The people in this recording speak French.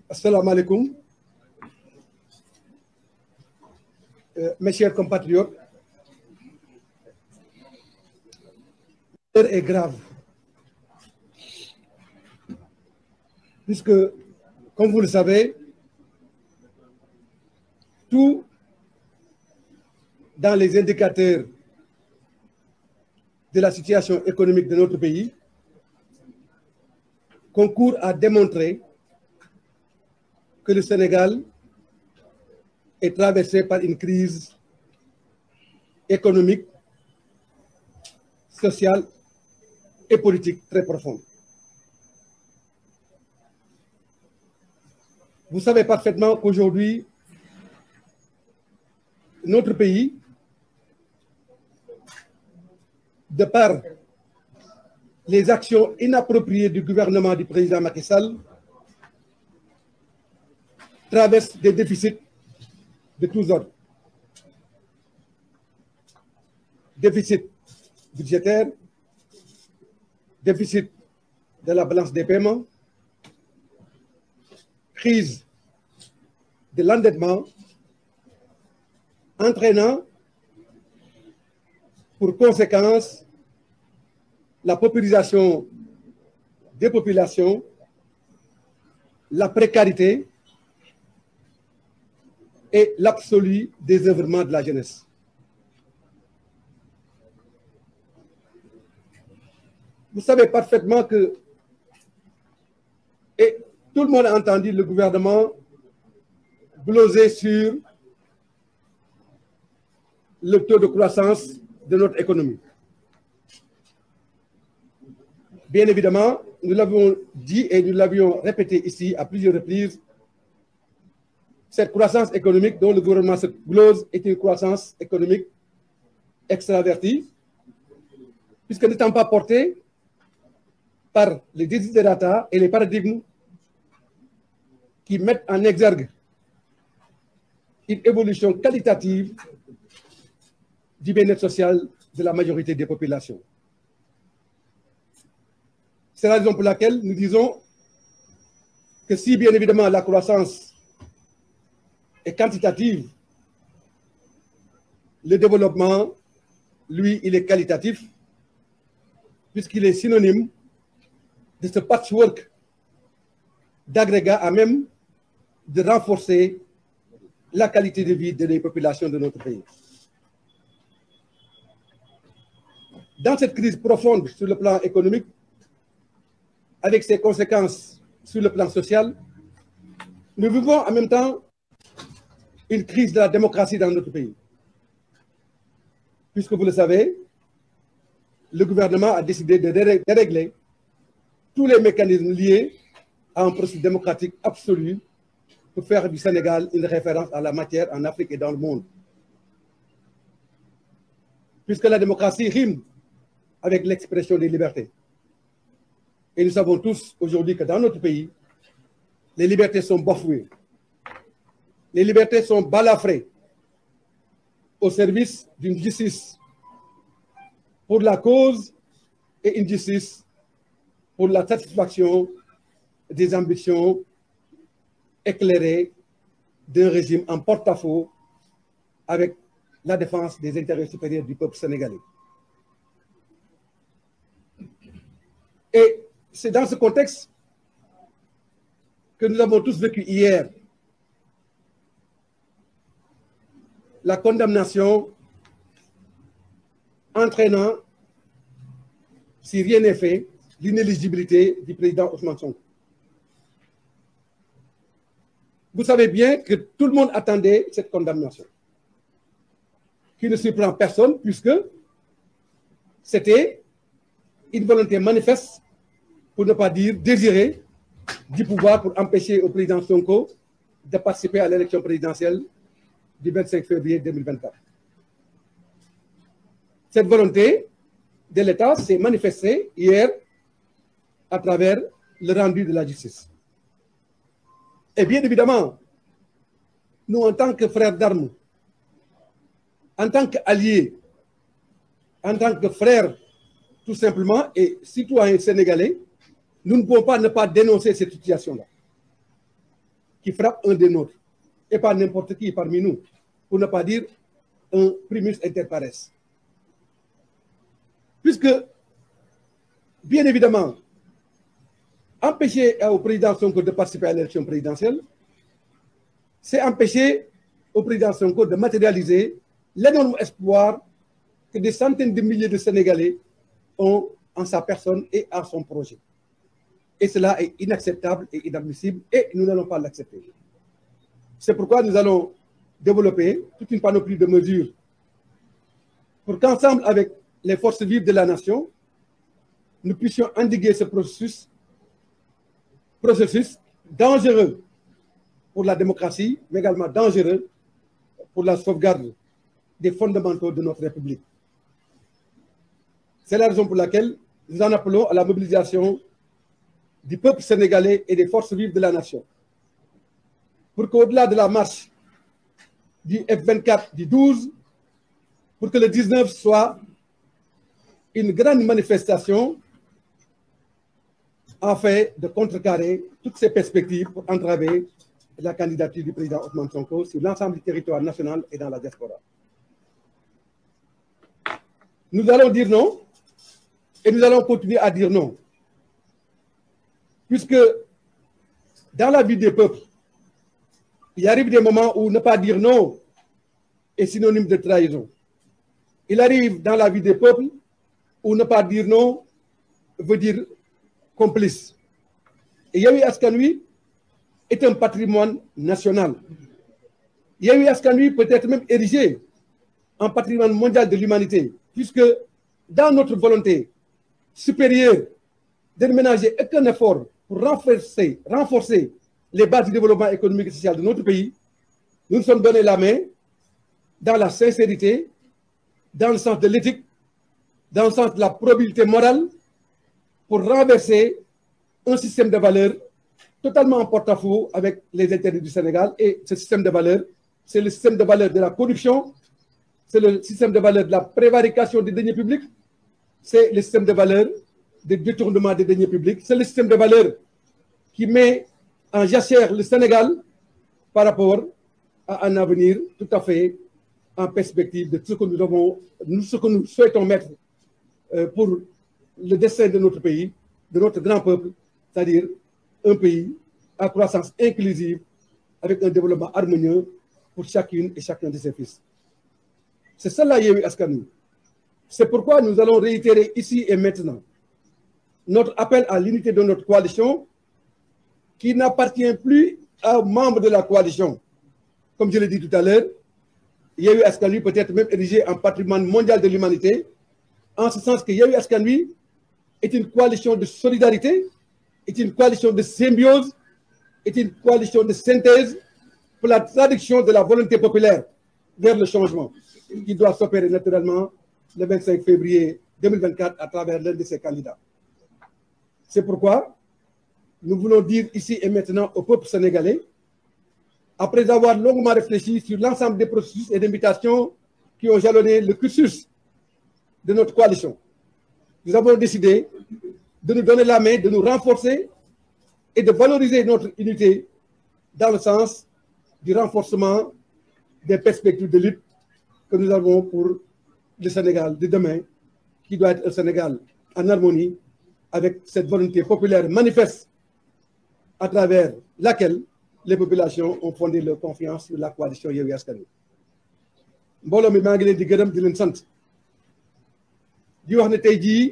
Assalamu alaikum. Mes chers compatriotes, l'heure est grave. Puisque, comme vous le savez, tout dans les indicateurs de la situation économique de notre pays concourt à démontrer que le Sénégal est traversé par une crise économique, sociale et politique très profonde. Vous savez parfaitement qu'aujourd'hui, notre pays, de par les actions inappropriées du gouvernement du président Macky Sall, traverse des déficits de tous ordres. Déficit budgétaire, déficit de la balance des paiements, crise de l'endettement, entraînant pour conséquence la paupérisation des populations, la précarité et l'absolu désœuvrement de la jeunesse. Vous savez parfaitement que, et tout le monde a entendu le gouvernement gloser sur le taux de croissance de notre économie. Bien évidemment, nous l'avons dit et nous l'avions répété ici à plusieurs reprises, cette croissance économique dont le gouvernement se glose est une croissance économique extravertie, puisque n'étant pas portée par les desiderata et les paradigmes qui mettent en exergue une évolution qualitative du bien-être social de la majorité des populations. C'est la raison pour laquelle nous disons que si bien évidemment la croissance est quantitative, le développement, lui, il est qualitatif, puisqu'il est synonyme de ce patchwork d'agrégats à même de renforcer la qualité de vie des populations de notre pays. Dans cette crise profonde sur le plan économique, avec ses conséquences sur le plan social, nous vivons en même temps une crise de la démocratie dans notre pays. Puisque vous le savez, le gouvernement a décidé de dérégler tous les mécanismes liés à un processus démocratique absolu pour faire du Sénégal une référence à la matière en Afrique et dans le monde. Puisque la démocratie rime avec l'expression des libertés. Et nous savons tous aujourd'hui que dans notre pays, les libertés sont bafouées. Les libertés sont balafrées au service d'une justice pour la cause et une justice pour la satisfaction des ambitions éclairées d'un régime en porte-à-faux avec la défense des intérêts supérieurs du peuple sénégalais. Et c'est dans ce contexte que nous avons tous vécu hier la condamnation entraînant, si rien n'est fait, l'inéligibilité du président Ousmane Sonko. Vous savez bien que tout le monde attendait cette condamnation, qui ne surprend personne puisque c'était une volonté manifeste, pour ne pas dire désirée, du pouvoir pour empêcher au président Sonko de participer à l'élection présidentielle du 25 février 2024. Cette volonté de l'État s'est manifestée hier à travers le rendu de la justice. Et bien évidemment, nous en tant que frères d'armes, en tant qu'alliés en tant que frères, tout simplement, et citoyens sénégalais, nous ne pouvons pas ne pas dénoncer cette situation-là, qui frappe un des nôtres, et pas n'importe qui parmi nous, pour ne pas dire un primus inter pares. Puisque, bien évidemment, empêcher au président Sonko de participer à l'élection présidentielle, c'est empêcher au président Sonko de matérialiser l'énorme espoir que des centaines de milliers de Sénégalais ont en sa personne et en son projet. Et cela est inacceptable et inadmissible et nous n'allons pas l'accepter. C'est pourquoi nous allons développer toute une panoplie de mesures pour qu'ensemble, avec les forces vives de la nation, nous puissions endiguer ce processus dangereux pour la démocratie, mais également dangereux pour la sauvegarde des fondamentaux de notre République. C'est la raison pour laquelle nous en appelons à la mobilisation du peuple sénégalais et des forces vives de la nation, pour qu'au-delà de la marche du F24 du 12, pour que le 19 soit une grande manifestation afin de contrecarrer toutes ces perspectives pour entraver la candidature du président Ousmane Sonko sur l'ensemble du territoire national et dans la diaspora. Nous allons dire non et nous allons continuer à dire non. Puisque dans la vie des peuples, il arrive des moments où ne pas dire non est synonyme de trahison. Il arrive dans la vie des peuples où ne pas dire non veut dire complice. Et Yewwi Askan Wi est un patrimoine national. Yewwi Askan Wi peut être même érigé en patrimoine mondial de l'humanité, puisque dans notre volonté supérieure de ne ménager aucun effort pour renforcer les bases du développement économique et social de notre pays, nous nous sommes donné la main dans la sincérité, dans le sens de l'éthique, dans le sens de la probabilité morale, pour renverser un système de valeurs totalement en porte-à-faux avec les intérêts du Sénégal. Et ce système de valeurs, c'est le système de valeurs de la corruption, c'est le système de valeurs de la prévarication des deniers publics, c'est le système de valeurs de détournement des deniers publics, c'est le système de valeurs qui met en jachère le Sénégal par rapport à un avenir tout à fait en perspective de ce que nous souhaitons mettre pour le destin de notre pays, de notre grand peuple, c'est-à-dire un pays à croissance inclusive avec un développement harmonieux pour chacune et chacun de ses fils. C'est cela Yewwi Askan Wi. C'est pourquoi nous allons réitérer ici et maintenant notre appel à l'unité de notre coalition qui n'appartient plus aux membres de la coalition. Comme je l'ai dit tout à l'heure, Yewwi Askan Wi peut être même érigé en patrimoine mondial de l'humanité, en ce sens que Yewwi Askan Wi est une coalition de solidarité, est une coalition de symbiose, est une coalition de synthèse pour la traduction de la volonté populaire vers le changement qui doit s'opérer naturellement le 25 février 2024 à travers l'un de ses candidats. C'est pourquoi nous voulons dire ici et maintenant au peuple sénégalais, après avoir longuement réfléchi sur l'ensemble des processus et d'invitations qui ont jalonné le cursus de notre coalition, nous avons décidé de nous donner la main, de nous renforcer et de valoriser notre unité dans le sens du renforcement des perspectives de lutte que nous avons pour le Sénégal de demain, qui doit être un Sénégal en harmonie avec cette volonté populaire manifeste à travers laquelle les populations ont fondé leur confiance sur la coalition Yewwi Askan Wi. mbooloo mi maa ngi leen di gërëm di leen sant di wax ne tey jii